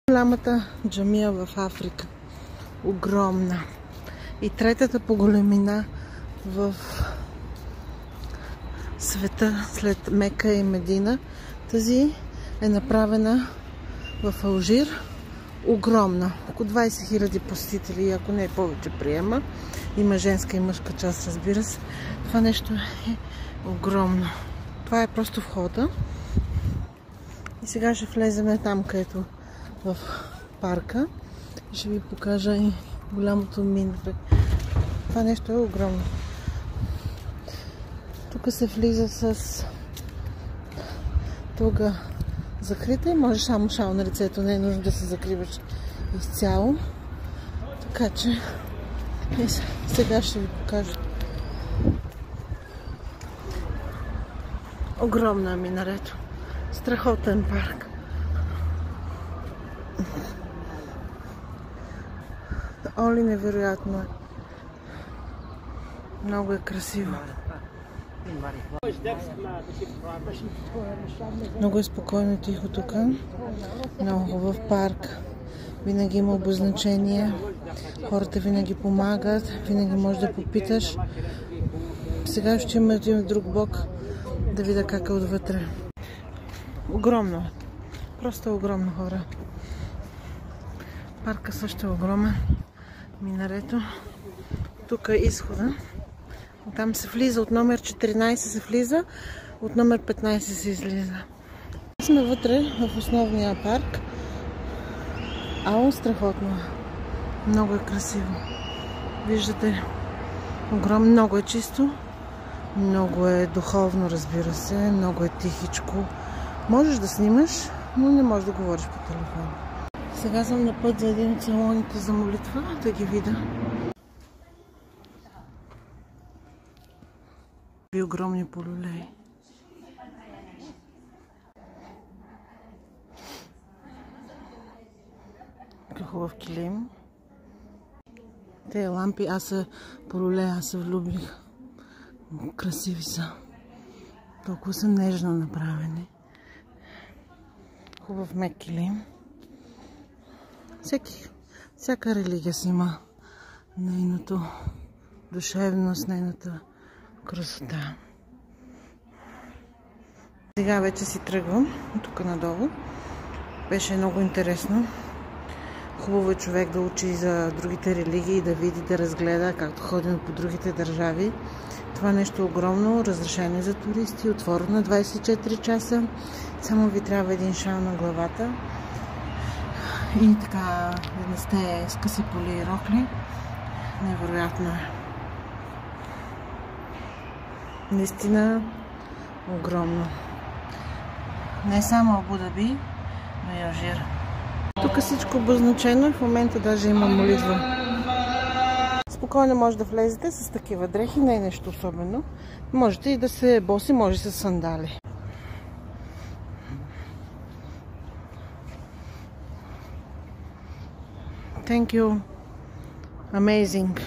Голямата джамия в Африка. Огромна. И третата по големина в света след Мека и Медина. Тази е направена в Алжир. Огромна. Около 20 000 посетители, ако не е повече приема. Има женска и мъжка част, разбира се. Това нещо е огромно. Това е просто входа. И сега ще влезем там, където в парка. И ще ви покажа и голямото минбре. Това нещо е огромно. Тук се влиза с тога закрита и можеш само шал на лицето. Не е нужно да се закриваш изцяло. Така че сега ще ви покажа. Огромна е минарето. Страхотен парк. Оли, невероятно е. Много е красиво. Много е спокойно и тихо тук. Много хубав парк. Винаги има обозначения. Хората винаги помагат. Винаги можеш да попиташ. Сега ще има един друг блок да видя как е отвътре. Огромно е. Просто огромно, хора. Парка също е огромен. Минарето. Тук е изхода. Там се влиза. От номер 14 се влиза. От номер 15 се излиза. Сме вътре в основния парк. Ало, страхотно. Много е красиво. Виждате, огромно, много е чисто. Много е духовно, разбира се. Много е тихичко. Можеш да снимаш, но не можеш да говориш по телефона. Сега съм на път за един от салоните за молитва, да ги видя. И огромни полюлеи. Хубав килим. Те лампи, аз се полюлея, аз се влюбих. Красиви са. Толкова са нежно направени. Хубав мек килим. Всяка религия си има нейното душевност, нейната красота. Сега вече си тръгвам тук надолу. Беше много интересно. Хубаво е човек да учи за другите религии, да види, да разгледа, както ходим по другите държави. Това нещо е огромно, разрешение за туристи, отворено на 24 часа. Само ви трябва един шал на главата. И така, да не сте скъси поли и рокли. Невероятно е. Наистина огромно. Не само Абу Даби, но и Алжир. Тук всичко е обозначено и в момента даже има молитва. Спокойно може да влезете с такива дрехи, не е нещо особено. Можете и да се боси, може с сандали. Thank you. Amazing.